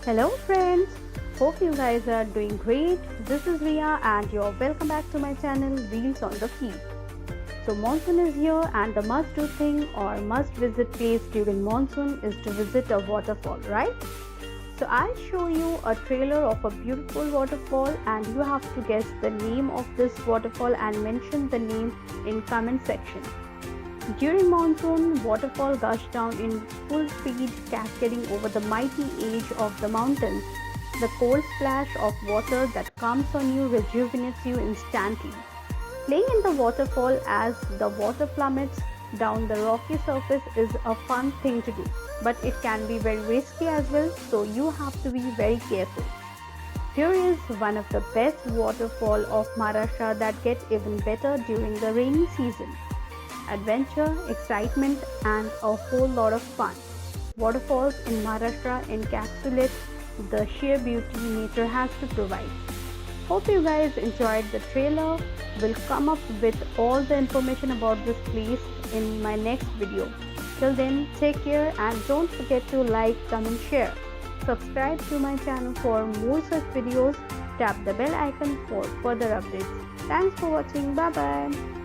Hello friends, hope you guys are doing great. This is Ria and you're welcome back to my channel Wheels on the Feet. So monsoon is here and the must do thing or must visit place during monsoon is to visit a waterfall, right? So I'll show you a trailer of a beautiful waterfall and you have to guess the name of this waterfall and mention the name in comment section. During monsoon, waterfall gush down in full speed, cascading over the mighty edge of the mountains. The cold splash of water that comes on you rejuvenates you instantly. Playing in the waterfall as the water plummets down the rocky surface is a fun thing to do, but it can be very risky as well, so you have to be very careful. Here is one of the best waterfall of Maharashtra that get even better during the rainy season. Adventure, excitement and a whole lot of fun. Waterfalls in Maharashtra encapsulate the sheer beauty nature has to provide. Hope you guys enjoyed the trailer. We'll come up with all the information about this place in my next video. Till then, take care and don't forget to like, comment, share. Subscribe to my channel for more such videos. Tap the bell icon for further updates. Thanks for watching. Bye bye.